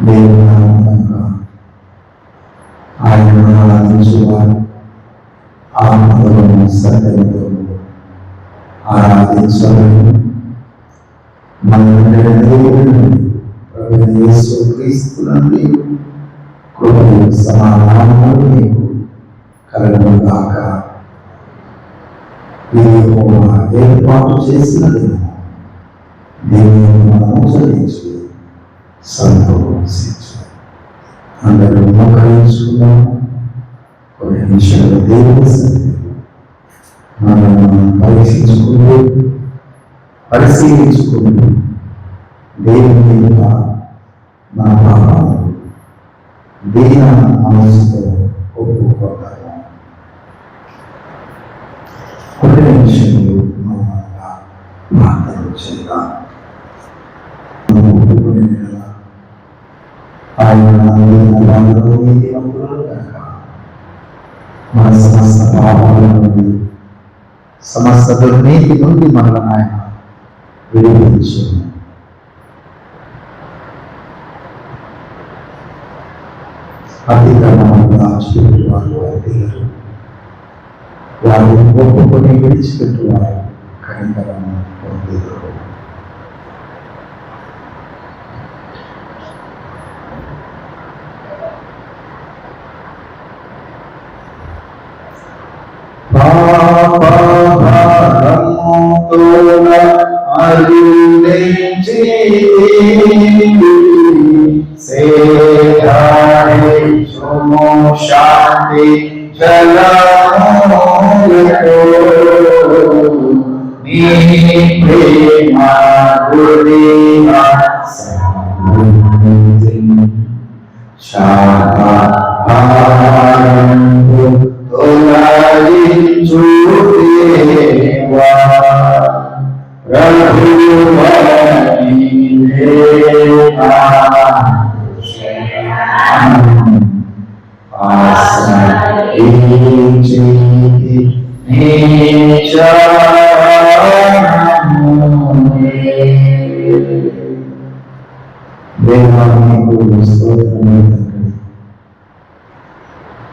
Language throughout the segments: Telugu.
దేవుని ఆయన ఆరాధించేవారు ఆత్మలో సత్యంతో ఆరాధించాలని మన యేసు క్రీస్తు నుండి కృపయు సమాధానములు మీకు కలుగును గాక. యెహోవా ఏర్పాటు చేసినది దేవుని మనము చెల్లించి సంతోషించు. అందరూ మోకరించుకున్నాం. కొన్ని నిమిషాలు దేవుని సన్నిధిలో మనం పరీక్షించుకుంటూ పరిశీలించుకుంటూ దేవుని మీద మన పాపాలు దీన మనసుతో ఒప్పుకోగలము. కొన్ని నిమిషాలు మౌనంగా ప్రార్థన చేద్దాం. మన సమస్త పాపాల నుండి సమస్త దుర్నీతి నుండి మనల్ని ఆయన విడిపించు. అతిక్రమాలను దాచిపెట్టు వారు అతిథులు, వారిని ఒప్పుకొని విడిచిపెట్టు వారు కనికరం పొందుతారు. శాంతి జలములతో నీ ప్రేమ హృదయ శాంతి తొలగించు దేవా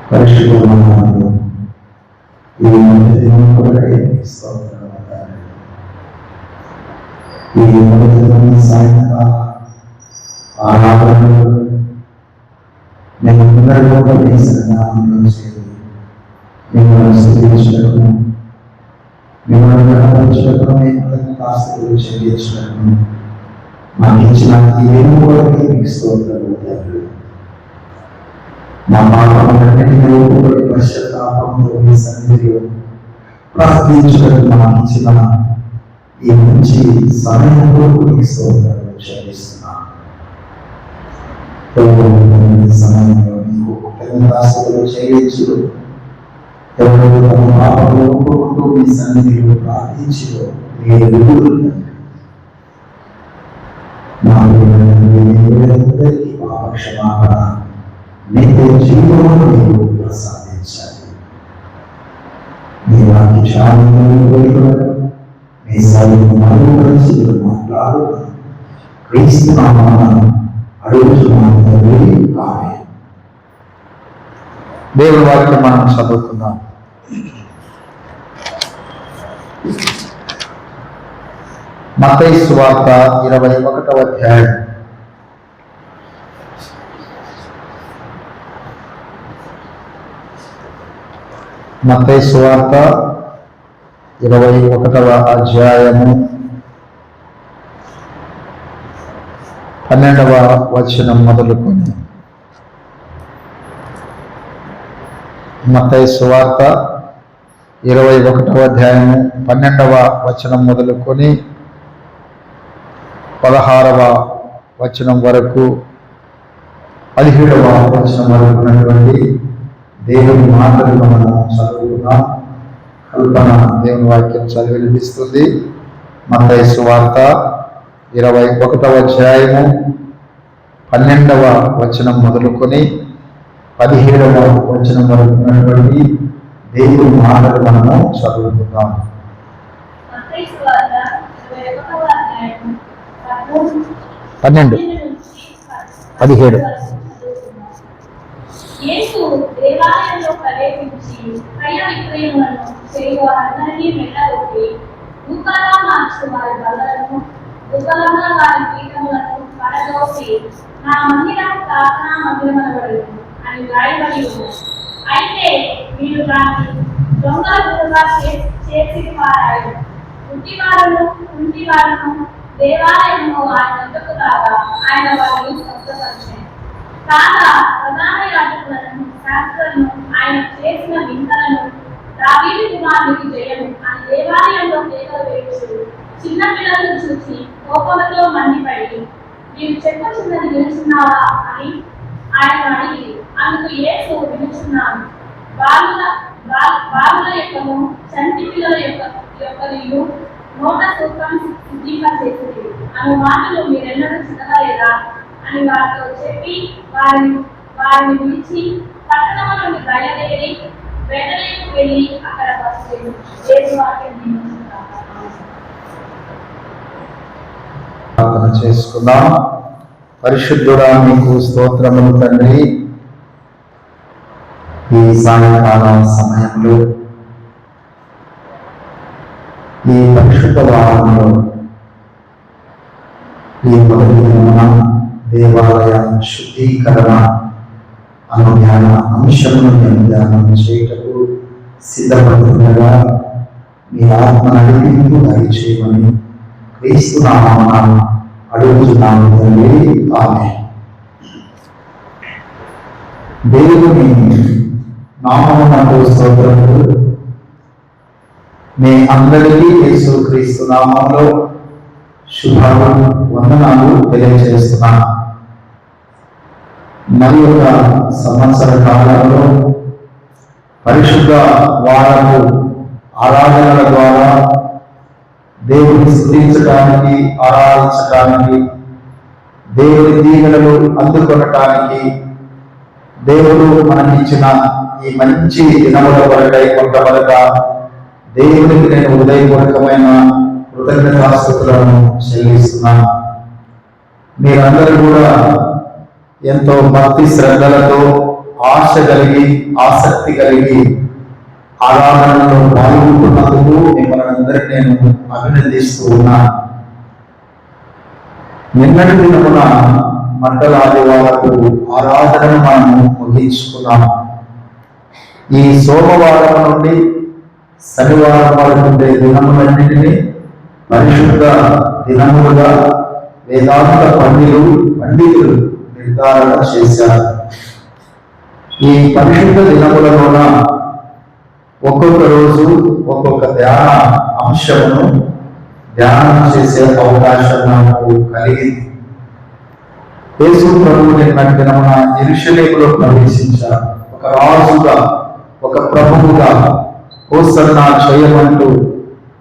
పరిశుభ్రమాలు ఈ మొదటి ఈ మొదటి సాయంకాల ఆరాధనలు నేను పునర్లోకంలో చేరి మిమ్మల్ని స్థితించడం, మిమ్మల్ని గణపరచడం, ఆస్తులు చెల్లించడం మాకు ఇచ్చిన ఈ వెనుకోవడానికి మీకు స్తోత్రాలు తండ్రి. మా పాపములన్నిటిని ఒప్పుకొని పశ్చాత్తాపంతో మీ సన్నిధిలో ప్రార్థించడం మాకు ఇచ్చిన ఈ మంచి సమయంలో మీకు స్తోత్రాలు చెల్లిస్తున్నాను. సమయంలో మీకు ఆస్తులు చెల్లించు, ఎవరు తమ పాపంలో ఒప్పుకుంటూ మీ సన్నిధిలో ప్రార్థించు మీరు అందరికీ పాప క్షమాపణ నిత్య జీవమును మీరు ప్రసాదించాలి. మీ వాక్య శాంతి మీ సైన్యం మరుగుపరిచి మాట్లాడు క్రీస్తు నామమున అడుగుతున్నాను తండ్రి. ఆమేన్. దేవుని వాక్యం మనం చదువుకుందాం. మత్తయి సువార్త 21వ అధ్యాయం. మత్తయి సువార్త 21వ అధ్యాయము 12వ వచనం మొదలుకొని. మత్తయి సువార్త 21వ అధ్యాయము 12వ వచనం మొదలుకొని 16వ వచనం వరకు 17వ వచనం వరకు ఉన్నటువంటి దేవుని మాటలు మనం చదువుకున్నాం. కల్పన దేవుని వాక్యం చదివి వినిపిస్తుంది. మత్తయి సువార్త 21వ అధ్యాయము 12వ వచనం మొదలుకొని 17వ వచనం వరకు ఉన్నటువంటి దేవుని మాటలు మనము చదువుకుందాం. 17 యేసు దేవాలయంలో ప్రవేశించి క్రయ విక్రయములను చేయు వారందరినీ వెళ్ళగొట్టి దుఃఖంగా మార్చు వారి బల్లలను దుఃఖంగా వారి పీఠములను పడదోసి నా మందిరం ప్రార్థనా మందిరమనబడు అని వ్రాయబడి ఉన్నది. అయితే మీరు దాన్ని దొంగలుగా చేసి పారారు. కుంటివారును దేవాలయంలో ఆయన వద్దకు రాగా ఆయన వారిని స్వస్థపరిచారు. కాగా ప్రధాన యాజకులను శాస్త్రులను ఆయన చేసిన వింతలను దావీదు కుమారునికి జయము అని దేవాలయంలో కేకలు వేయచ్చు చిన్న పిల్లలను చూసి కోపంతో మండిపడి మీరు చెప్పచున్నది వినుచున్నావా అని ఆయన అడిగి అందుకు యేసు వినుచున్నాను బాలుల యొక్కను చంటి పిల్లల యొక్కయు నోట సూత్రం సిద్ధీకరించేది అను మాటలు మీరెన్నడూ చదవలేదా అని వారితో చెప్పి వారిని పిలిచి పట్టణము నుండి బయలుదేరి బెతలేహేముకు వెళ్ళి అక్కడ బస దేవుని వాక్యం ప్రార్థన చేసుకుందాం. పరిశుద్ధుడా మీకు స్తోత్రములు తండ్రి. ఈ సాయంకాలం సమయంలో ఈ పరిశుద్ధ వారంలో ఈ మొదటి దినమున దేవాలయ శుద్ధీకరణ అను ధ్యాన అంశమును నేను ధ్యానం చేయటకు సిద్ధపడుతుండగా మీ ఆత్మ నడిపింపు దయచేయమని క్రీస్తు నామమున అడుగుతున్నాను తండ్రి. ఆమేన్. దేవుని నామమునకు స్తోత్రములు. మీ అందరికీ యేసు క్రీస్తు నామములో వందనాలు తెలియజేస్తున్నాను. మరి ఒక సంవత్సర కాలంలో పరిశుద్ధ వారము ఆరాధనల ద్వారా దేవుని స్తుతించడానికి, ఆరాధించడానికి, దేవుని దీవెనలు అందుకొనటానికి దేవుడు మనకిచ్చిన ఈ మంచి దినముల వరకై కొంతవరగా దేవునికి నేను హృదయపూర్వకమైన కృతజ్ఞతాస్తుతులను చెల్లిస్తున్నాను. మీరందరూ కూడా ఎంతో భక్తి శ్రద్ధలతో ఆశ కలిగి ఆసక్తి కలిగి ఆరాధనలో పాల్గొంటున్నందుకు మిమ్మల్ని అందరికీ నేను అభినందిస్తూ ఉన్నాను. నిన్నటి దినమున మండల ఆదివారపు ఆరాధనను మనము ముగించుకున్నాము. ఈ సోమవారం నుండి శనివారం వరకు ఉండే దినములన్నింటినీ పరిశుద్ధ దినములుగా వేదాంత పండితులు నిర్ధారణ చేశారు. ఈ పరిశుద్ధ దినములలోన ఒక్కొక్క రోజు ఒక్కొక్క ధ్యాన అంశమును ధ్యానం చేసే అవకాశం నాకు కలిగింది. యేసు ప్రభువు నిన్నటి దినమున యెరూషలేములో ప్రవేశించారు. ఒక రాజుగా, ఒక ప్రభువుగా హోసన్నా చేయమంటూ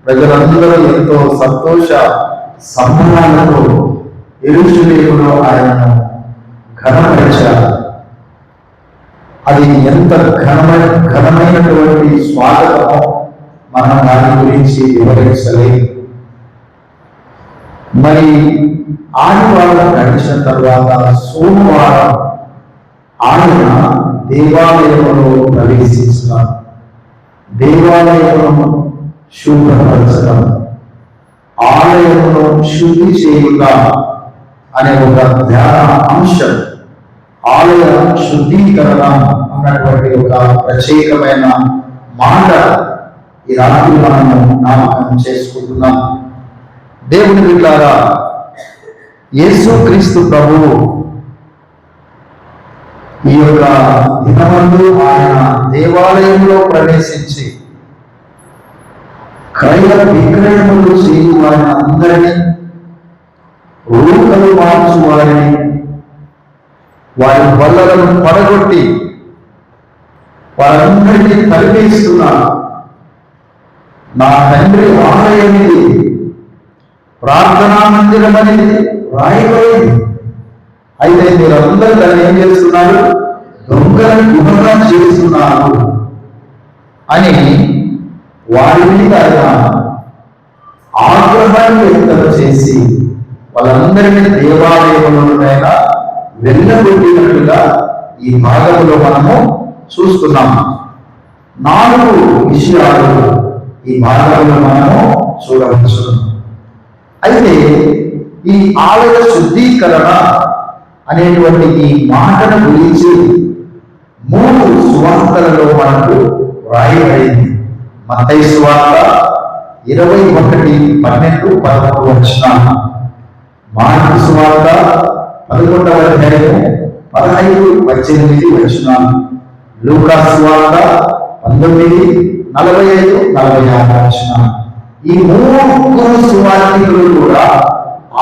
ప్రజలందరూ ఎంతో సంతోష సంబరాలతో యెరూషలేములో ఆయనను ఘనపరిచారు. అది ఎంత ఘనమైనటువంటి స్వాగతమో మనం దాని గురించి వివరించలేదు. మరి ఆదివారం గడిచిన తర్వాత సోమవారం ఆయన దేవాలయంలో ప్రవేశించడం, దేవాలయమును శుభ్రపరచడం, ఆలయమును శుద్ధి చేయుట అనే ఒక ధ్యాన అంశం, ఆలయ శుద్ధీకరణ అన్నటువంటి ఒక ప్రత్యేకమైన మాట ఈ రాత్రి మనము జ్ఞాపకం చేసుకుంటున్నాం. దేవుని బిడ్డలారా, యేసు క్రీస్తు ప్రభువు ఈ యొక్క దినమందు ఆయన దేవాలయంలో ప్రవేశించి క్రయ విక్రయములు చేయు వారిని అందరినీ, రూకలు మార్చు వారిని, వారి బల్లలను పడగొట్టి వారందరినీ తరిమేస్తున్నారు. నా తండ్రి ఆలయం ఇది, ప్రార్థనా మందిరం అనేది రాయబడింది. అయితే మీరందరూ దాన్ని ఏం చేస్తున్నారు? దొంగలను గుణంగా చేస్తున్నారు అని వారి మీద ఆగ్రహాన్ని వ్యక్తం చేసి వాళ్ళందరినీ దేవాలయంలోనైనా వెళ్ళగొట్టినట్లుగా ఈ భాగంలో మనము చూస్తున్నాము. 4 విషయాలు ఈ భాగంలో మనము చూడవచ్చు. అయితే ఈ ఆలయ శుద్ధీకరణ అనేటువంటి ఈ మాటను గురించి 3 సువార్తలలో మనకు వ్రాయబడింది. మత్తయి సువార్త 21:12-13 వచనాలు, మార్కు సువార్త 11వ అధ్యాయము 15-18 వచనాలు, లూకా సువార్త 19:45-46 వచనాలు. ఈ 3 సువార్తికులు కూడా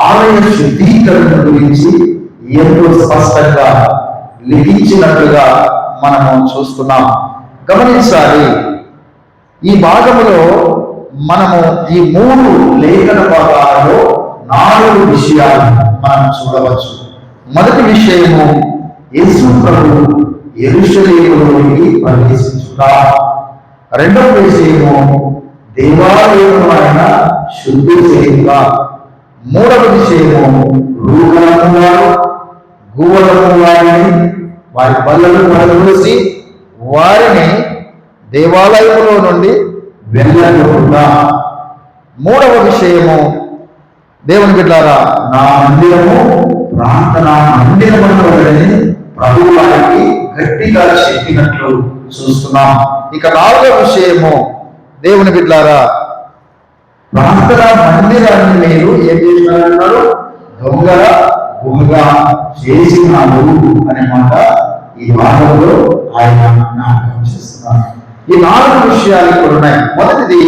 ఆలయ శుద్ధీకరణ గురించి ఎంతో స్పష్టంగా లిఖించినట్లుగా మనము చూస్తున్నాం. గమనించాలి, ఈ భాగంలో మనము ఈ 3 లేఖన భాగాలలో 4 విషయాలు మనం చూడవచ్చు. మొదటి విషయము, యేసు ప్రభు యెరూషలేములోకి ప్రవేశించుట. రెండవ విషయము, దేవాలయము ఆయన శుద్ధి చేయుట. మూడవ విషయము, రూపము వారు గువ్వలము వారిని వారి బల్లలు పడదోసి వారిని దేవాలయములో నుండి వెళ్ళకుండా. మూడవ విషయము, దేవుని బిడ్డలారా, నా మందిరము ప్రార్థనా మందిరమని ప్రభువు వారికి గట్టిగా చెప్పినట్లు చూస్తున్నాం. ఇక 4వ విషయము, దేవుని బిడ్డలారా, ప్రార్థనా మందిరాన్ని మీరు ఏం చేసినారన్నారు? దొంగల గుహగా చేసినారు అనే మాట ఈ భాగంలో ఆయన జ్ఞాపకం చేస్తున్నారు. ఈ 4 విషయాలు ఇక్కడ ఉన్నాయి. మొదటిది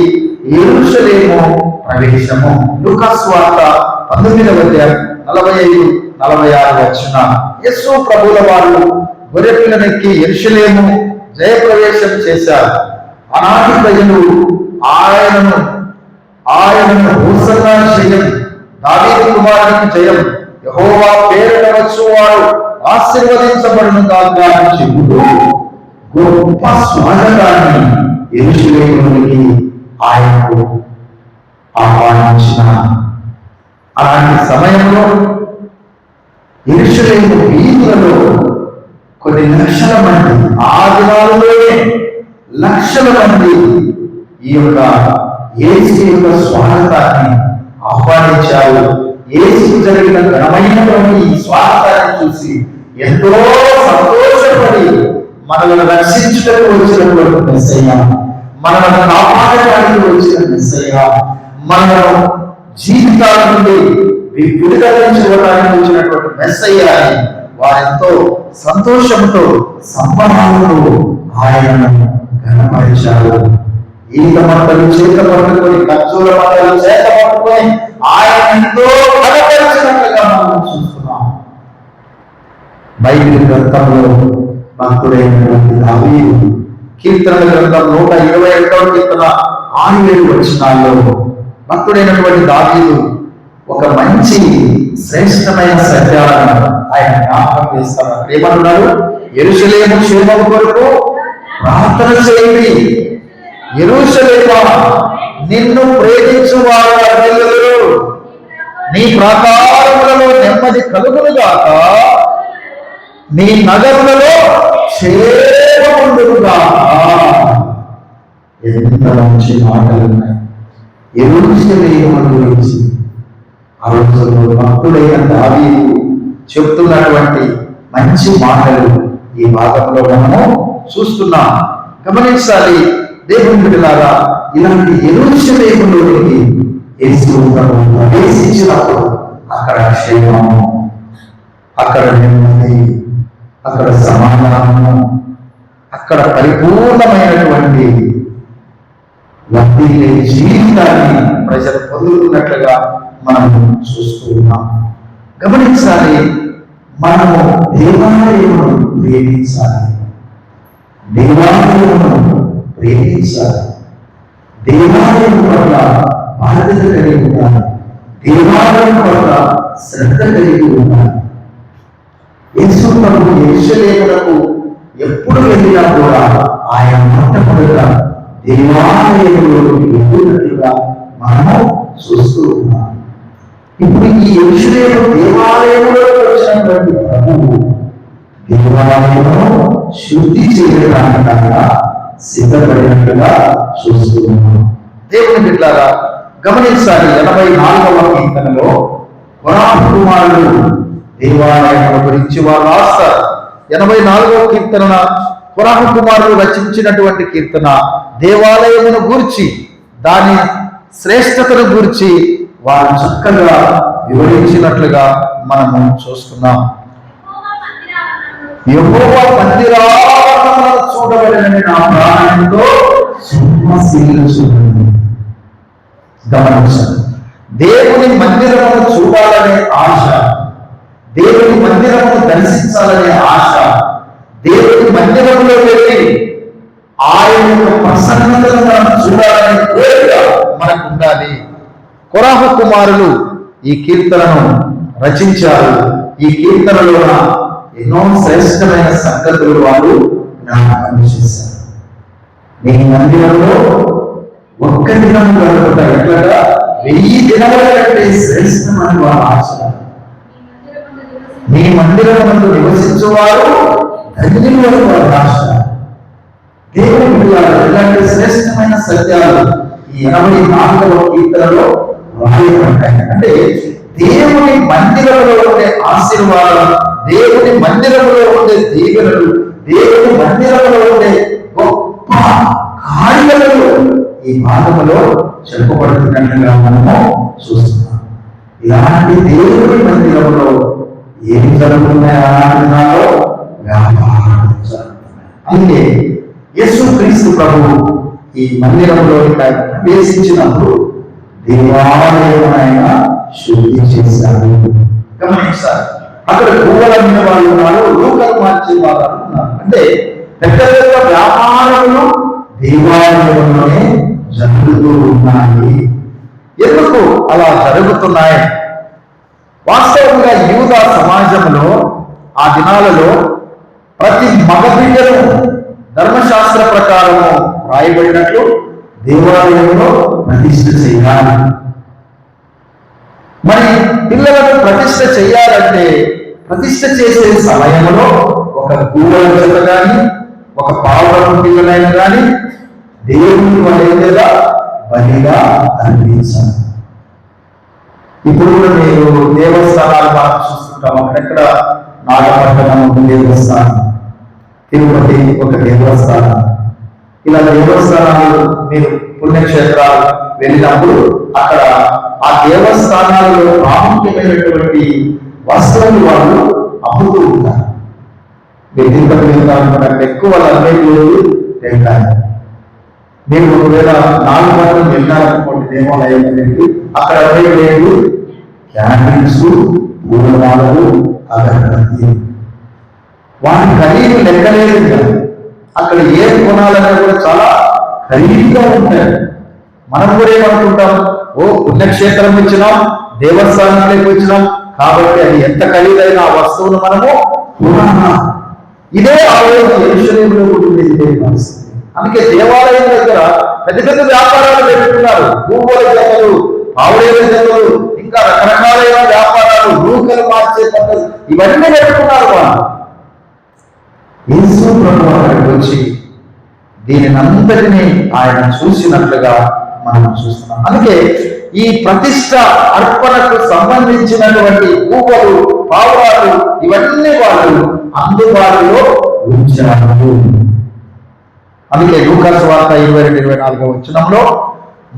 యెరూషలేము ప్రవేశము. లూకా సువార్త 19వ అధ్యాయం 45-46 వచనాలు. యేసు ప్రభువుల వారు గొర్రెపిల్లనెక్కి యెరూషలేము జయప్రవేశం చేశారు. ఆనాటి ప్రజలు ఆయనను హోసన్నా జయం, దావీదు కుమారునికి జయం, యెహోవా పేరిట వచ్చువాడు ఆశీర్వదించబడును గాక అని చెబుతూ గొప్ప స్వాగతాన్ని యెరూషలేములోకి ఆయనకు ఆహ్వానించిన అలాంటి సమయంలో యెరూషలేము వీధులలో కొన్ని లక్షల మంది, ఆ దినాలలోనే లక్షల మంది ఈ యొక్క యేసు యొక్క స్వాగతాన్ని ఆహ్వానించారు. యేసు జరిగిన ఘనమైనటువంటి ఈ స్వాగతాన్ని చూసి ఎంతో సంతోషపడి మనల్ని రక్షించుటకు వచ్చినటువంటి మెస్సయ్య, మనల్ని కాపాడడానికి వచ్చిన మెస్సయ్య, మనను జీవితాల నుండి విడుదలించుకోవడానికి వచ్చినటువంటి మెస్సయ్య అని వారెంతో సంతోషంతో సంబరాలతో ఆయనను ఘనపరిచారు. ఈత మంటలు చేత పట్టుకొని, ఖర్జూర మంటలు చేత పట్టుకొని ఆయన ఎంతో ఘనపరిచినట్లుగా మనం చూస్తున్నాం. బైబిల్ గ్రంథంలో భక్తుడైనటువంటి దావీదు కీర్తనల గ్రంథం 121వ కీర్తన 6-7 వచనాల్లో భక్తుడైనటువంటి దావీదు ఒక మంచి శ్రేష్టమైన సత్యాలను ఆయన జ్ఞాపకం చేస్తారు. ఏమన్నారు? యెరూషలేము క్షేమము కొరకు ప్రార్థన చేయండి. యెరూషలేమా, నిన్ను ప్రేమించు వారు నీ ప్రాకారములలో నెమ్మది కలుగునుగాక, నీ నగరులలో క్షేమముండుగాక. ఎంత మంచి మాటలు ఉన్నాయి యెరూషలేము గురించి. ఆ రోజుల్లో భక్తుడైన దావీదు చెప్తున్నటువంటి మంచి మాటలు ఈ భాగంలో మనము చూస్తున్నాం. గమనించాలి దేవుని బిడ్డలారా, ఇలాంటి యెరూషలేములోనికి యేసు ప్రవేశించినప్పుడు అక్కడ క్షేమము, అక్కడ నెమ్మది, అక్కడ సమాధానము, అక్కడ పరిపూర్ణమైనటువంటి వర్ధిల్లే జీవితాన్ని ప్రజలు పొందుతున్నట్లుగా మనము చూస్తూ ఉన్నాం. గమనించాలి, మనము దేవాలయమును ప్రేమించాలి, దేవాలయమును ప్రేమించాలి, దేవాలయం పట్ల బాధ్యత కలిగి ఉండాలి, దేవాలయం పట్ల శ్రద్ధ కలిగి ఉండాలి. యేసు ప్రభు యెరూషలేమునకు ఎప్పుడు వెళ్ళినా కూడా ఆయన మొట్టమొదట దేవాలయంలోకి వెళ్ళినట్లుగా మనము చూస్తూ ఉన్నాం. ఇప్పుడు ఈ యెరూషలేము దేవాలయంలో వచ్చినటువంటి ప్రభువు దేవాలయమును శుద్ధి చేయడానికన్నా సిద్ధపడినట్లుగా చూస్తున్నాం. దేవుని బిడ్డలారా గమనించాలి. 84వ కీర్తనలో కొరాహు కుమారులు దేవాలయం గురించి వారు రాస్తారు. 84వ కీర్తన కొరాహు కుమారులు రచించినటువంటి కీర్తన దేవాలయమును గూర్చి, దాని శ్రేష్టతను గూర్చి వారు చక్కగా వివరించినట్లుగా మనము చూస్తున్నాం. యెహోవా మందిరాలను చూడవలెనని నా ప్రాణంతో సొమ్మసిల్లుచున్నది. గమనించండి, దేవుని మందిరమును చూడాలనే ఆశ, దేవుని మందిరమును దర్శించాలనే ఆశ, దేవుని మందిరంలో వెళ్ళి ఆయన యొక్క ప్రసన్నతను మనం చూడాలనే కోరిక మనకు ఉండాలి. కొరాహు కుమారులు ఈ కీర్తనను రచించారు. ఈ కీర్తనలో ఎన్నో శ్రేష్టమైన సంగతులు వారు జ్ఞాపకం చేశారు. నీ మందిరంలో ఒక్క దినం గడుపుట ఎట్లగా 1000 దినముల కంటే శ్రేష్టమని వారు ఆశ. నీ మందిరమందు నివసించువారు ధన్యులు అని వారు ఆశ. దేవుని బిడ్డలారా, ఇలాంటి శ్రేష్టమైన సత్యాలు ఈ 84వ కీర్తనలో రాయబడ్డాయి. అంటే దేవుని మందిరంలో ఉండే ఆశీర్వాదం, దేవుని మందిరంలో ఉండే దీవెనలు, దేవుని మందిరంలో ఉండే గొప్ప కార్యాలు ఈ భాగంలో చెప్పబడుతున్నట్లుగా మనము చూస్తున్నాం. ఇలాంటి దేవుని మందిరంలో ఏమి జరుగుతున్నాయి? ఆరాధనలో వ్యాపారాలు జరుగుతున్నాయి. అందుకే యేసుక్రీస్తు ప్రభువు ఈ మందిరంలో ప్రవేశించినప్పుడు దేవాలయం ఆయన శుద్ధి చేశారు. గమనించారు, అక్కడ గువ్వల మీద వాళ్ళు ఉన్నారు, రూకలు మార్చే వాళ్ళు ఉన్నారు. అంటే పెద్ద పెద్ద వ్యాపారములు దేవాలయంలోనే జరుగుతూ ఉన్నాయి. ఎందుకు అలా జరుగుతున్నాయి? వాస్తవంగా యూదా సమాజంలో ఆ దినాలలో ప్రతి మగబిడ్డను ధర్మశాస్త్ర ప్రకారము రాయబడినట్లు దేవాలయంలో ప్రతిష్ఠ చేయాలి. మరి పిల్లలను ప్రతిష్ఠ చేయాలంటే ప్రతిష్ఠ చేసే సమయంలో ఒక గువ్వల జత కానీ ఒక పావురం పిల్లలైన కానీ దేవుని వలెగా బలిగా అర్పించాలి. ఇప్పుడు కూడా మీరు దేవస్థానాలు మనం చూస్తుంటాం. అక్కడెక్కడ నాగపట్టణం ఒక దేవస్థానం, తిరుపతి ఒక దేవస్థానం. ఇలా దేవస్థానాలు మీరు పుణ్యక్షేత్రాలు వెళ్ళినప్పుడు అక్కడ ఆ దేవస్థానాలలో ప్రాముఖ్యమైనటువంటి వస్తువులు వాళ్ళు అమ్ముతూ ఉంటారు. మీరు తిరుపతి వెళ్తారు, ఎక్కువ వాళ్ళు అమ్మేది టెంకాయ. మీరు ఒకవేళ 4 గంటలు వెళ్ళాలనుకోండి దేవాలయం వెళ్ళి, అక్కడ లేదు క్యాండిల్స్, పూలమాలలు, అగరబత్తి, వాటి ఖరీదు లెక్కలేదు కదా. అక్కడ ఏం కొనాలన్నా కూడా చాలా ఖరీదుగా ఉంటాయి. మనం కూడా ఏమనుకుంటాం, ఓ పుణ్యక్షేత్రం వచ్చినాం, దేవస్థానంలోకి వచ్చినాం కాబట్టి అది ఎంత ఖరీదైన ఆ వస్తువును మనము కొనాలా. ఇదే ఆలోచన యెరూషలేములో ఉంటుంది. ఇదే పరిస్థితి. అందుకే దేవాలయం దగ్గర పెద్ద పెద్ద వ్యాపారాలు పెట్టుకున్నారు. భూగోళ జతలు, పావులేల జతలు, ఇంకా రకరకాలైన వ్యాపారాలు, రూకలు మార్చే పద్ధతులు, ఇవన్నీ పెట్టుకున్నారు వాళ్ళు. యేసు ప్రభువు అక్కడికి వచ్చి దీనినంతటినీ ఆయన చూసినట్లుగా మనం చూస్తున్నాం. అందుకే ఈ ప్రతిష్ట అర్పణకు సంబంధించినటువంటి ఊపలు, పావురాలు ఇవన్నీ వాళ్ళు అందుబాటులో ఉంచారు. అందుకే లూకాసు వార్త 22-24 వచనంలో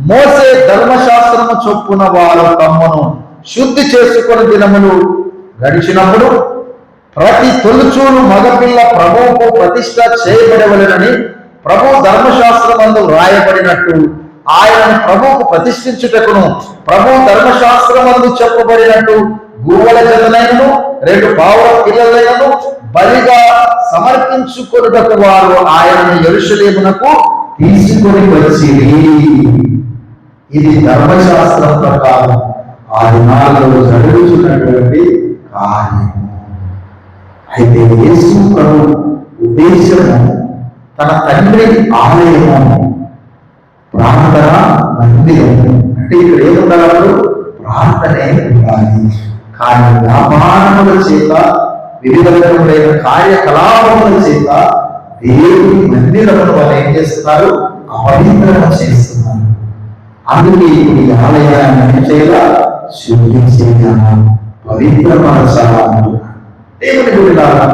మోసే ధర్మశాస్త్రము చొప్పున వారు తమ్మును శుద్ధి చేసుకుని దినములు గడిచినప్పుడు ప్రతి తొలుచూలు మగపిల్ల ప్రభువుకు ప్రతిష్ట చేయబడవలెనని ప్రభు ధర్మశాస్త్రమందు రాయబడినట్టు ఆయనను ప్రభువుకు ప్రతిష్ఠించుటకును ప్రభు ధర్మశాస్త్రమందు చెప్పబడినట్టు గువ్వల జతలైనను 2 పావుల పిల్లలైనను బలిగా సమర్పించుకొనుటకు వారు ఆయనను యెరూషలేమునకు తీసుకొని వచ్చిరి. ఇది ధర్మశాస్త్రం ప్రకారం ఆ దినాలలో జరుగుతున్నటువంటి కార్యము. అయితే యేసు ప్రభు ఉద్దేశము తన తండ్రి ఆలయము, ప్రార్థన మందిరము. అంటే ఇక్కడ ఏముండాలి? ప్రార్థనే ఉండాలి. కానీ వ్యాపారముల చేత, వివిధ రకములైన కార్యకలాపముల చేత దేవుని మందిరమును వాళ్ళు ఏం చేస్తున్నారు? అపవిత్రం చేస్తున్నారు. అందుకే ఈ ఆలయాన్ని ఏం చేయాలా? శుద్ధి చేయాలా, పవిత్రపరచాలా అంటున్నాడు. దేవుని గుడిలారా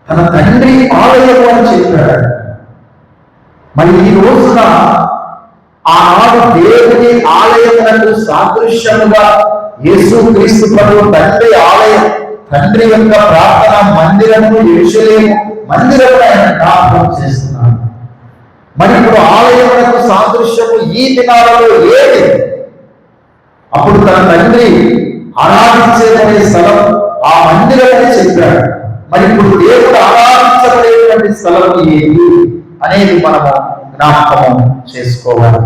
తన తండ్రి ఆలయము అని చెప్పాడు. మరి ఈ రోజున ఆనాడు దేవుని ఆలయమునకు సాదృశ్యముగా యేసుక్రీస్తు ప్రభువు తండ్రి ఆలయం, తండ్రి యొక్క ప్రార్థన మందిరము, యెరూషలేము మందిరము ఆయన జ్ఞాపకం చేస్తున్నాడు. మరి ఇప్పుడు ఆలయమునకు సాదృశ్యము ఈ దినాలలో ఏది? అప్పుడు తన తండ్రి ఆరాధించబడే స్థలం ఆ మందిరమని చెప్పాడు. మరి ఇప్పుడు దేవుడు ఆరాధించబడేటువంటి స్థలం ఏది అనేది మనము జ్ఞాపకం చేసుకోవాలి.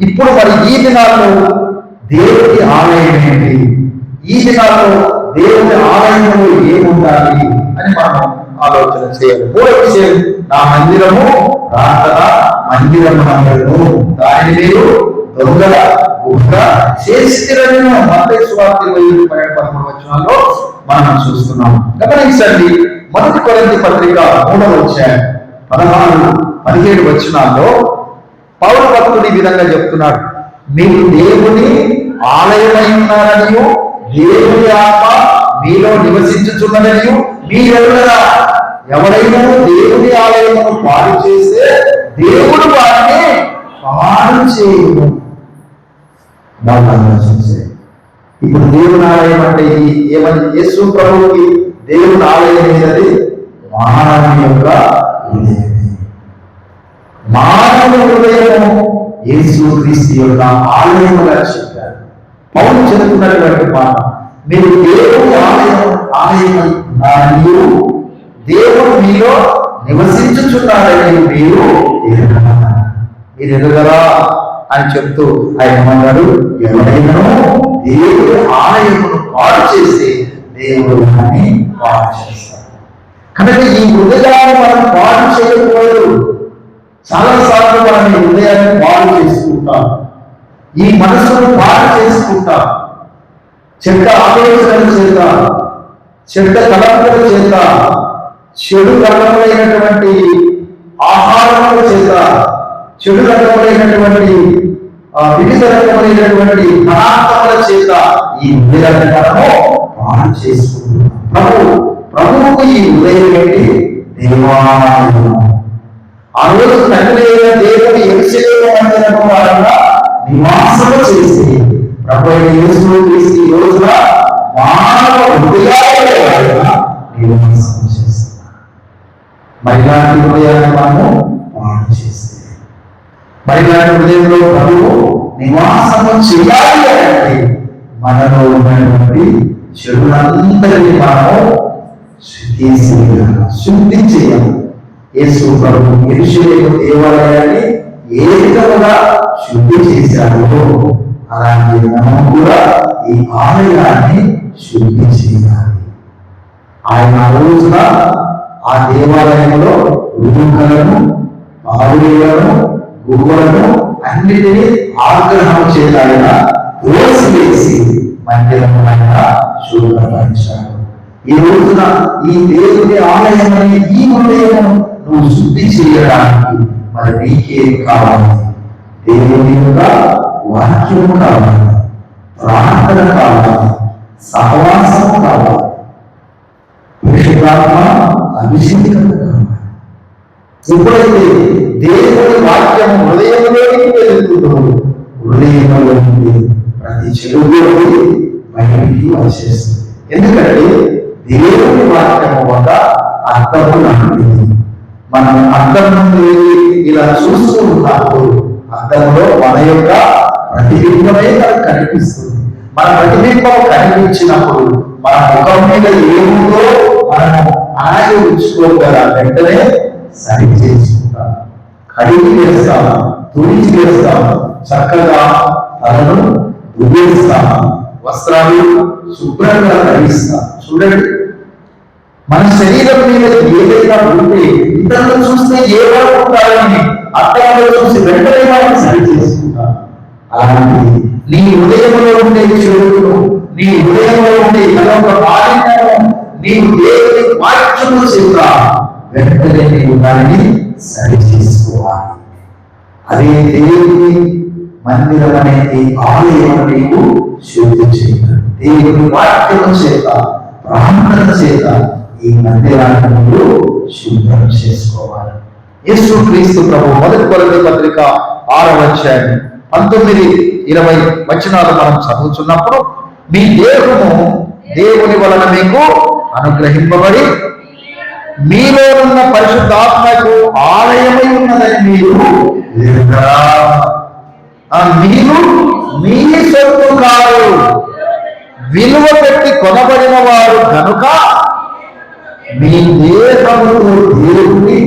ఇప్పుడు మరి ఈ దినాల్లో దేవుడి ఆలయం ఏంటి? ఈ దినాల్లో దేవుడి ఆలయంలో ఏముండాలి అని మనం ఆలోచన చేయాలి. మూడవ విషయం, నా మందిరము ప్రార్థన మందిరము అన్నాడు. దాని మీరు దొంగల గుహ చేసిరని మత్తయి సువార్త 20:13 వచనాల్లో మనం చూస్తున్నాం. గమనించండి, మొదటి కొరింథీ పత్రిక 3వ అధ్యాయం 16-17 వచనాల్లో పౌలు భక్తుడు ఈ విధంగా చెప్తున్నాడు, మీరు దేవుని ఆలయమై ఉన్నారనియు దేవుని ఆత్మ మీలో నివసించుచున్నదనియు మీరెవరరా? ఎవరైనా దేవుని ఆలయమును పాడు చేస్తే దేవుడు వారిని పాడు చేయను. బాగా ఆలోచించే. ఇప్పుడు దేవుని ఆలయం అంటే ఏమని? యేసు ప్రభువుకి దేవుని ఆలయం ఏది? మానవుని యొక్క హృదయం. మానవ హృదయము యేసుక్రీస్తు యొక్క ఆలయముగా చెప్పారు. పౌలు చెబుతున్నటువంటి మాట, మీరు దేవుని ఆలయమై ఉన్నారనియు దేవుడు మీలో నివసించుచున్నారని మీరు ఎరుగరా అని చెప్తూ ఆయన అన్నాడు, ఎవరైనా దేవుడి ఆలయమును పాడు చేసి దేవుడు దాన్ని పాడు చేస్తాడు. కనుక ఈ హృదయాన్ని మనం పాడు చేయకూడదు. చాలాసార్లు మనం ఈ హృదయాన్ని పాడు చేసుకుంటాం, ఈ మనసును పాడు చేసుకుంటాం. చెడ్డ ఆలోచనల చేత, చెడ్డ తలంపుల చేత, చెడు రకములైనటువంటి ఆహారముల చేత, చెడు రకములైనటువంటి వివిధ రకములైనటువంటి పదార్థముల చేత ఈ హృదయాన్ని మనము పాడు చేసుకుంటున్నాం. ప్రభువుకు ఈ హృదయం ఏంటి? దేవాలయము. ఆ రోజు తండ్రి అయిన దేవుని యెరూషలేము మందిరము వారంగా నివాసము చేసి ప్రభు అయిన యేసుక్రీస్తు ఈ రోజున మానవ హృదయాలలో నివాసం చేస్తున్నారు. మరి ఇలాంటి హృదయాన్ని మనము పాడు చేస్తే, మరి ఇలాంటి హృదయంలో ప్రభువు నివాసము చేయాలి అంటే మనలో ఉన్నటువంటి చెడులందరినీ మనము శుద్ధి చేయాలి. యేసు ప్రభు యెరూషలేము దేవాలయాన్ని ఏ విధముగా శుద్ధి చేశాడో అలాగే మనం కూడా ఈ ఆలయాన్ని శుద్ధి చేయాలి. ఆయన రోజున ఆ దేవాలయంలో రుజువులను, బావులను, గుహలను అన్నిటినీ ఆగ్రహం చేత ఆయన తోసివేసి మందిరము ఆయన శుభ్రపరిచాడు. ఈ రోజున ఈ దేవుని ఆలయమనే ఈ హృదయము నువ్వు శుద్ధి చేయడానికి మరి నీకేం కావాలి? దేవుని యొక్క వాక్యము కావాలి, ప్రార్థన కావాలి, సహవాసము కావాలి, పరిశుద్ధాత్మ అభిషేకం కావాలి. ఎప్పుడైతే దేవుని వాక్యము హృదయంలోకి వెళుతుందో హృదయంలో ప్రతి చెడుగులోకి బయటికి వచ్చేస్తుంది. ఎందుకంటే దేవుని వాక్యము ఒక అర్థము లాంటిది. మనం అర్థం నుండి ఇలా చూస్తూ ఉన్నప్పుడు అర్థంలో మన యొక్క ప్రతిబింబమే మనకు కనిపిస్తుంది. మన ప్రతిబింబం కనిపించినప్పుడు మన ముఖం మీద ఏముందో మనము అలాగే ఉంచుకోగల వెంటనే సరి చేసుకుంటాం, కడిగి వేస్తాం, తుడిచి వేస్తాం, చక్కగా తలను దువ్వేస్తాం, వస్త్రాలు శుభ్రంగా ధరిస్తాం. చూడండి, మన శరీరం మీద ఏదైనా ఉంటే ఇతరులు చూస్తే ఏమనుకుంటారని అర్థంలో చూసి వెంటనే మనం సరి చేసుకుంటాం. అలాంటిది నీ హృదయంలో ఉండే చెడును, నీ హృదయంలో ఉండే మరొక మాలిన్యము నీవు దేవుని వాక్యము చేత వెంటనే నీవు దానిని సరి చేసుకోవాలి. అదే దేవుని మందిరం అనేది ఆలయం నీవు శుద్ధి చేయాలి. దేవుని వాక్యము చేత, ప్రార్థన చేత ఈ మందిరాన్ని నువ్వు శుభ్రం చేసుకోవాలి. యేసుక్రీస్తు ప్రభు మొదటి కొరింథీ పత్రిక 6వ అధ్యాయం 19-20 వచనాలు మనం చదువుతున్నప్పుడు, మీ దేహము దేవుని వలన మీకు అనుగ్రహింపబడి మీలో ఉన్న పరిశుద్ధాత్మకు ఆలయమై ఉన్నదని మీరు ఎరుగరా? మీరు మీ సొత్తు కాదు, విలువ పెట్టి కొనబడిన వారు కనుక మీ దేహముతో దేవుని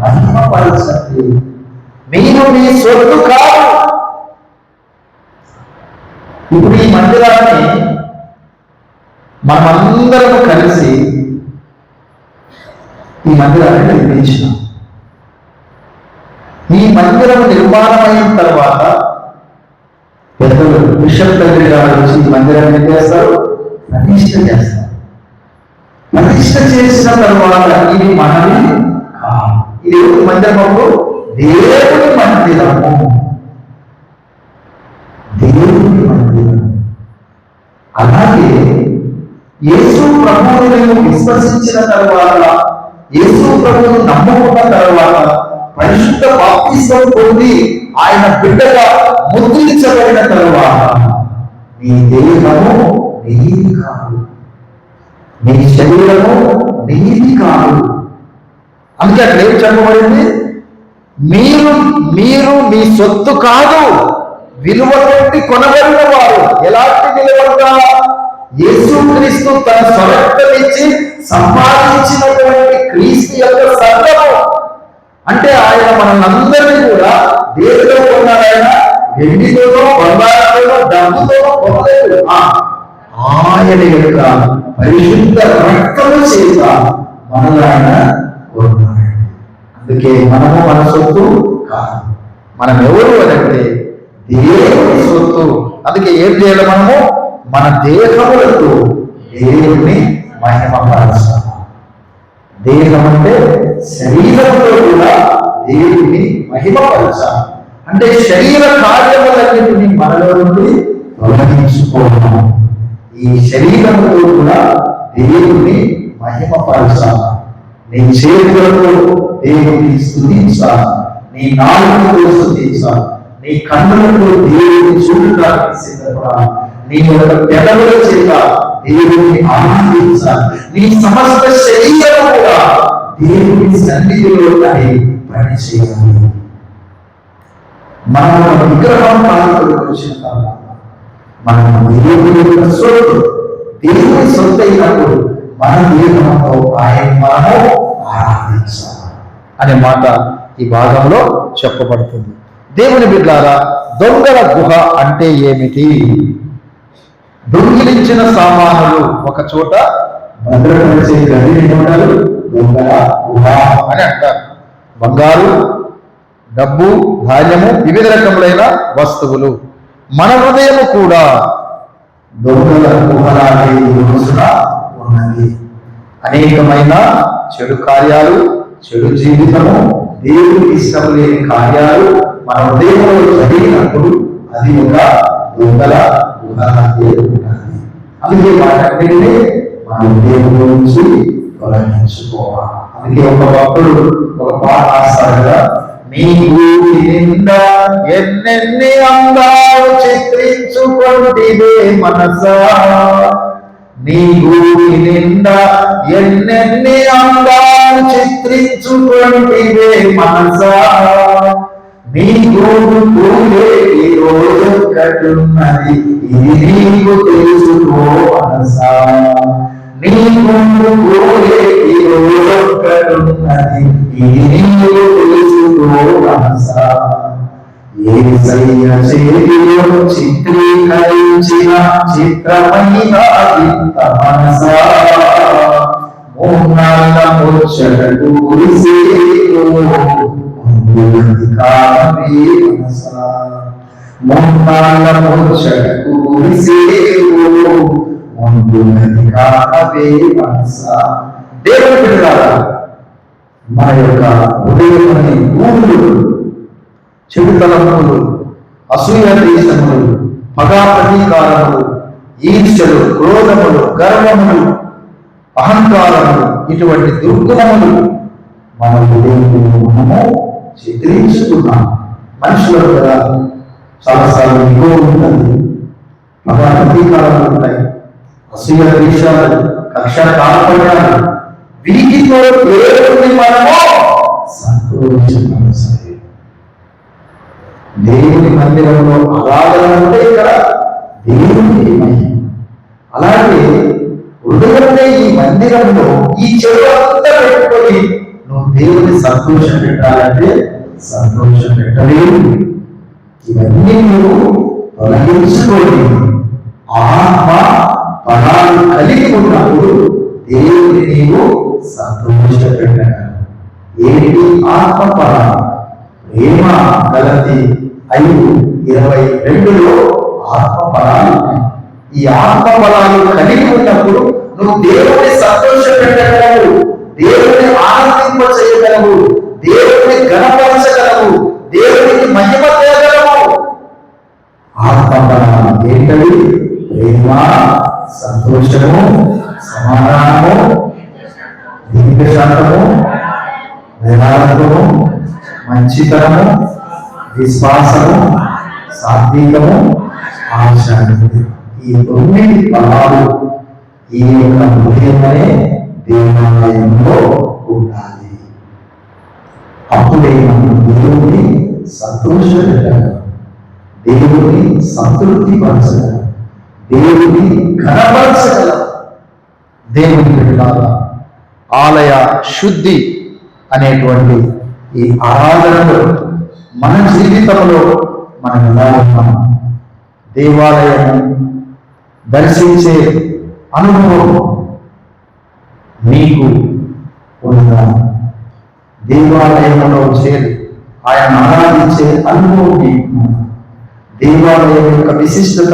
మహిమపరచండి. మీరు మీ సొత్తు కాదు. ఇప్పుడు ఈ మందిరాన్ని మనమందరం కలిసి ఈ మందిరాన్ని నిర్మించినాం. ఈ మందిరం నిర్మాణమైన తర్వాత పెద్దలు బిషప్ దగ్గర గారు వచ్చి ఈ మందిరాన్ని ఏం చేస్తారు? ప్రతిష్ఠ చేస్తారు. ప్రతిష్ఠ చేసిన తర్వాత ఇది మనది కాదు. ఇది మందిరము దేవుని మందిరము. దేవుని మందిరం. అలాగే యేసు ప్రభువుని విశ్వసించిన తర్వాత, యేసు ప్రభువును నమ్ముకున్న తర్వాత, పరిశుద్ధ బాప్తిస్మం పొంది ఆయన బిడ్డగా ముద్రించబడిన తర్వాత నీ దేహము నీది కాదు, నీ శరీరము నీది కాదు. అందుకే అక్కడ ఏం చెప్పబడింది? మీరు మీ సొత్తు కాదు, విలువ పెట్టి కొనబడిన వారు. ఎలాంటి విలువ? యేసుక్రీస్తు తన స్వరక్తమిచ్చి సంపాదించినటువంటి క్రీస్తు యొక్క సంఘము. అంటే ఆయన మనందరినీ కూడా దేవుడిలో ఉన్నాడు. ఆయన వెండితోనో బంగారంతోనో డబ్బుతోనో పొందలేదు. ఆయన యొక్క పరిశుద్ధ రక్తము చేత మనలో ఆయన ఉన్నాడు. అందుకే మనము మన సొత్తు కాదు. మనం ఎవరు అంటే దేవుని సొత్తు. అందుకే ఏం చేయాలి? మనము మన దేహములతో దేవుని మహిమపరచాలి. దేహం అంటే శరీరంతో కూడా దేవుని మహిమపరచాలి. అంటే శరీర కార్యములన్నింటినీ మనలో నుండి తొలగించుకోవాలి. ఈ శరీరంతో కూడా దేవుని మహిమపరచాలి. నీ చేతులతో దేవుని స్తుతించాలి, నీ నాలుకతో స్తుతించాలి, నీ కన్నులతో దేవుని చూడటానికి సిద్ధపడాలి, నీ యొక్క పెదవుల చేత దేవుని ఆనందించాలి, నీ సమస్త శరీరం కూడా దేవుని సన్నిధిలో పని చేయాలి. మనం ఒక విగ్రహం పాలకులకు వచ్చిన తర్వాత మనం దేవుని యొక్క సొత్తు, దేవుని సొత్తు అయినప్పుడు మన దేహంతో ఆయన మనము ఆరాధించాలి అనే మాట ఈ భాగంలో చెప్పబడుతుంది. దేవుని బిడ్డలారా, దొంగల గుహ అంటే ఏమిటి? దొంగిలించిన సామానులు ఒక చోట భద్రపరిచే గదిని దొంగల గుహ అని అంటారు. బంగారు, డబ్బు, ధాన్యము, వివిధ రకములైన వస్తువులు. మన హృదయము కూడా దొంగల గుహలాగే ఉన్నది. అనేకమైన చెడు కార్యాలు, చెడు జీవితము, దేవుడికి ఇష్టం లేని కార్యాలు మన హృదయంలో జరిగినప్పుడు అది ఒక దొంగల గుహలాగే ఉన్నది. అందుకే వాటన్నిటినీ మన హృదయం నుంచి తొలగించుకోవాలి. అందుకే ఒక భక్తుడు ఒక పాట రాస్తాడు కదా, నీ ఊరి నిండా ఎన్నెన్ని అందాలు చిత్రించుకొంటివే మనసా, నీ ఊరి నిండా ఎన్నెన్ని అందాలు చిత్రించుకొంటివే మనసా, నీ గోడు పూలే ఈ రోజు కట్టున్నది ఇది నీకు తెలుసుకో మనసా, నీ గోడు పూలే ఈ రోజు కట్టున్నది ఇది నీకు తెలుసుకో మనసా. యేసయ్య చేతిలో చిత్రీకరించిన చిత్రమైన ఇంత మనసా, మూన్నాళ్ళ ముచ్చటకు కురిసేను కాలమే మనసా. మొన్నాళ్ళ ముచ్చటకు మురిసేవు ముందున్నది కావే మనసా. దేవుని బిడ్డలారా, మన యొక్క హృదయమనే ఊళ్ళు, చెడుతలములు, అసూయ దేశములు, పగా ప్రతీకారములు, ఈర్ష్యలు, క్రోధములు, గర్వములు, అహంకారములు, ఇటువంటి దుర్గుణములు మన హృదయంలో మనము చిత్రించుకున్నాం. మనుషులు కదా చాలాసార్లు ఇగో ఉంటుంది, పగా ప్రతీకారాలు ఉంటాయి, అసూయ ద్వేషాలు, కక్ష కాల్పడాలు, వీటితో దేవుని మనము సంతోషించాలి. దేవుని మందిరంలో ఆరాధన అంటే ఇక్కడ దేవుని మహిమ. అలాగే హృదయంలో ఈ మందిరంలో ఈ చెడు అంతా పెట్టుకొని నువ్వు దేవుని సంతోషం పెట్టాలంటే సంతోషం పెట్టలేవు. ఇవన్నీ నువ్వు తొలగించుకొని ఆత్మ ఫలాలు కలిగి ఉన్నప్పుడు దేవుని నీవు సంతోష పెట్టగలవు. ఏంటి ఆత్మ ఫలాలు? ప్రేమ, గలతీ 5:22లో ఆత్మ ఫలాలు ఉన్నాయి. ఈ ఆత్మ ఫలాలు కలిగి ఉన్నప్పుడు నువ్వు దేవుని సంతోష పెట్టగలవు, దేవుని ఆనందింప చేయగలవు, దేవుని గణపరచగలవు, దేవునికి మహిమ చేయగలవు. ఆత్మ ఫలాలు ఏంటవి? ప్రేమ, సంతోషము, సమాధానము, దీర్ఘశాంతము, దయాళత్వము, మంచితనము, విశ్వాసము, సాత్వికము, ఆశాంతి. ఈ 9 ఫలాలు ఈ యొక్క హృదయమనే దేవాలయంలో ఉండాలి. అప్పుడే మనం దేవుని సంతోషపెట్టగలం, దేవుని సంతృప్తి పరచగలం, దేవుని ఘనపరచగలం. దేవుని బిడ్డలారా, ఆలయ శుద్ధి అనేటువంటి ఈ ఆరాధనలో మన జీవితంలో మనం ఎలా ఉన్నాం? దేవాలయము దర్శించే అనుభవం మీకు ఉందా? దేవాలయంలో చేరి ఆయన ఆరాధించే అనుభవం మీకు, దేవాలయం యొక్క విశిష్టత,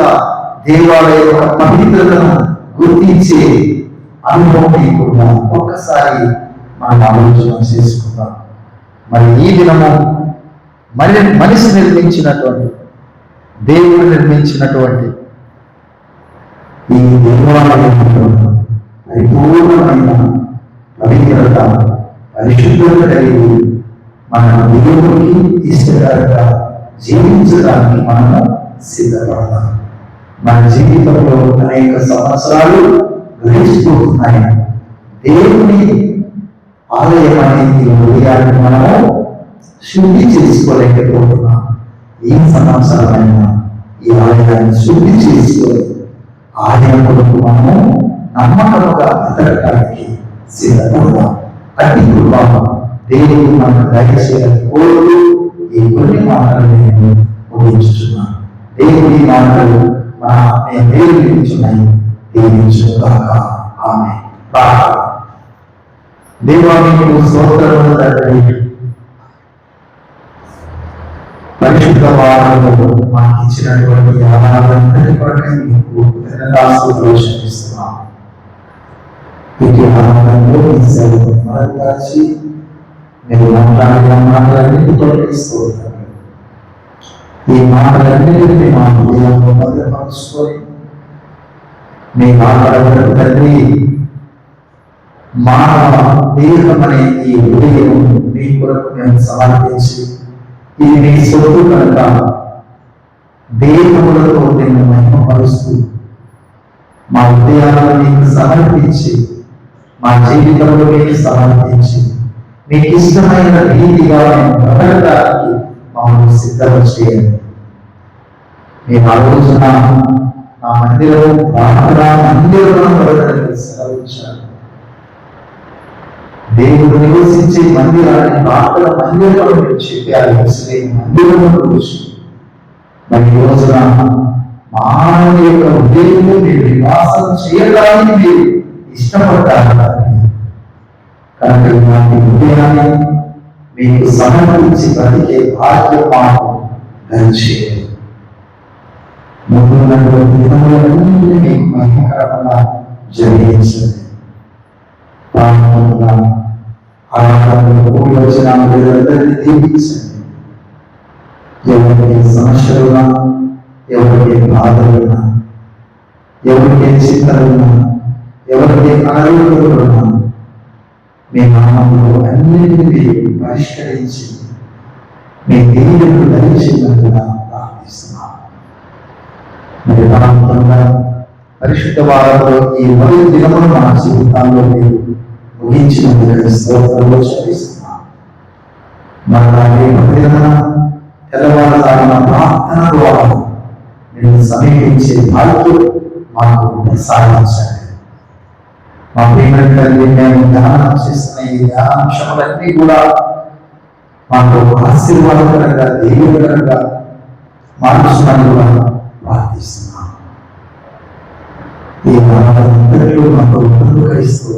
దేవాలయం యొక్క పవిత్రతను గుర్తించే అనుభవం మీకున్నా? ఒక్కసారి మనం ఆలోచన చేసుకుందాం. మరి ఈ దినము మరి మనిషి నిర్మించినటువంటి, దేవుడు నిర్మించినటువంటి ఈ దేవాలయంలో పరిపూర్ణమైన పవిత్రత, పరిశుభ్రత కలిగి మన దేవుడికి ఇష్టకరంగా జీవించడానికి మనము సిద్ధపడతాం. మన జీవితంలో అనేక సంవత్సరాలు గడిచిపోతున్నాయి. దేవుని ఆలయం అనేది హృదయాన్ని మనము శుద్ధి చేసుకోలేకపోతున్నాం. ఈ సంవత్సరమైన ఈ ఆలయాన్ని శుద్ధి చేసుకొని ఆయన కొరకు మనము నమ్మకముగా బ్రతకడానికి సిద్ధపడదాం. అట్టి కృప దేవుడు మనకు దయచేయాలని కోరుతూ ఈ కొన్ని మాటలు నేను ముగించుతున్నాను. దేవుడి మాటలు నేను దేవుడిస్తున్నాయి. దీవించుగాక. ఆమేన్. ప్రార్థన. దేవా, మీకు స్తోత్రములు తండ్రి. పరిశుద్ధ వారంలో మాకు ఇచ్చినటువంటి ఆహారాలందరి కొరకై మీకు ధన్యవాదాలు చెల్లిస్తున్నాం. ఇటు ఆహారంలో మీ సేవకు మరచి మీరు మాట్లాడిన మాటలన్నిటి తొలగిస్తూ ఈ మాటలన్నిటిని మా హృదయంలో భద్రపరుచుకొని మీ మాట్లాడటం తండ్రి, మానవ దేహం అనే ఈ హృదయం మీ కొరకు మేము సమర్పించి, ఇది మీ సొత్తు కనుక దేహములతో నేను మహిమపరుస్తూ మా హృదయాలను మీకు సమర్పించి, మా జీవితంలో మీకు సమర్పించి, మీకు ఇష్టమైన రీతిగా మేము బ్రతకడానికి మమ్మల్ని సిద్ధం చేయండి. నేను ఆ రోజున నా మందిరం ప్రార్థనా మందిరం సెలవించాను. దేవుడు నివసించే మందిరాన్ని ప్రార్థన మందిరంలో మీరు చెప్పారు. మందిరంలో గురించి మరి ఈ రోజున మానవుని యొక్క హృదయంలో మీరు నివాసం చేయడానికి మీరు ఇష్టపడ్డారు. కనుక ఇలాంటి హృదయాన్ని మీకు సమర్పించి బ్రతికే భాగ్యం మాకు దయచేయండి. ముందున్నటువంటి దినములన్నీ మీకు మహిమకరంగా జరిగించండి. ప్రాణముగా ఆనందంలో కూడి వచ్చిన వీరందరినీ దీవించండి. ఎవరికి సమస్యలున్నా, ఎవరికి బాధలున్నా, ఎవరికి చింతలున్నా, ఎవరికి అనారోగ్యాలున్నా మీ నామంలో అన్నింటినీ పరిష్కరించి మీ దీవెనలు దయచేయమని ప్రార్థిస్తున్నాను. మరి ప్రాంతంగా పరిశుద్ధ వారంలో ఈ మొదటి దినమును మన జీవితాల్లో మీరు ముగించినందుకు స్తోత్రాలు చెల్లిస్తున్నాను. మరలాగే దినమున తెల్లవారుజామున ప్రార్థన ద్వారా నేను సమీపించే భాగ్యం మాకు ప్రసాదించండి. మా ప్రియమైన తల్లి, మేము ధ్యానం చేస్తున్న ఈ ధ్యానాంశములన్నీ కూడా మాకు ఆశీర్వాదకరంగా దీవెనకరంగా మార్చమని కూడా ప్రార్థిస్తున్నాను. ఈ వారందరిలో మాకు క్రైస్తూ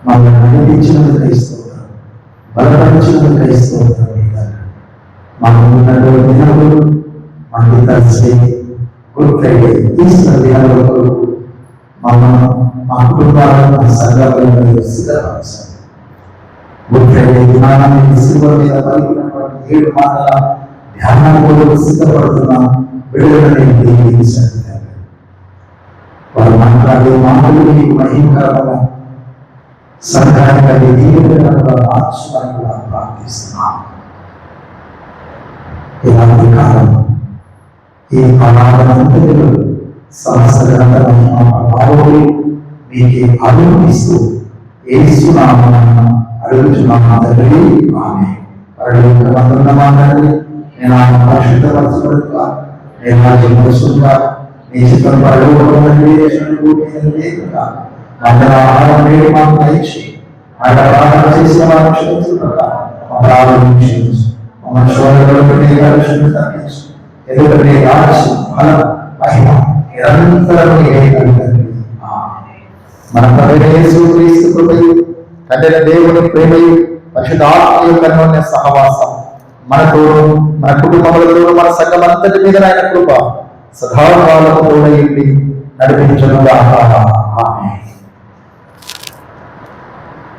మమ్మల్ని నడిపించినందుకు క్రైస్తూ బలపరిచినందుకు క్రైస్తూ మాకు ఉన్నటువంటి దినములు మనకి కలిసి గుడ్ ఫ్రైడే ఈస్టర్ దినాల వరకు మా కుటుంబాలను మా సంఘాలను సిద్ధపరచాలి. గుడ్ ఫ్రైడే దినాన్ని శిలువ మీద పలికినటువంటి 7 మాటల ధ్యానం కూడా సిద్ధపడుతున్న విడుదలని దీవించండి. వారు మాట్లాడే మాటలు మీకు మహిమకరంగా సంఘానికి దీవెనకరంగా మార్చమని కూడా ప్రార్థిస్తున్నాను. ఇలాంటి కాలం ఈ అనాథనంతలో సమస్తగంధర్వములు మీకు అనుమతిస్తూ యేసునామమున అడుగుచున్నాము తండ్రి, ఆమేన్. పరలోకమందున్న మా తండ్రి, నీ నామము పరిశుద్ధపరచబడుగా, నీ రాజ్యం వచ్చుగా, నీ చిత్తం పరలోకమందు నెరవేరునట్లు భూమి మీద నెరవేరుగా. మందల ఆహారం నేడు మాకు దయచేయి. అడ్డపాదం చేసిన వారిని క్షమించుగా, అపరాధములను క్షమించు. మమ్మల్ని శోధనలోకి తప్పించు. ఎందుకంటే రాజ్యం, బలం, మహిమ నిరంతరం నీవే తండ్రి. ఆమేన్. మన ప్రభువైన యేసుక్రీస్తు కృపయు, తండ్రి దేవుని ప్రేమయు, పరిశుద్ధాత్మ యొక్క అన్యోన్య సహవాసం మనతోను, మన కుటుంబములతోను, మన సంఘమంతటి మీద ఆయన కృప సదాకాలము తోడయుండి నడిపించును గాక. ఆమేన్.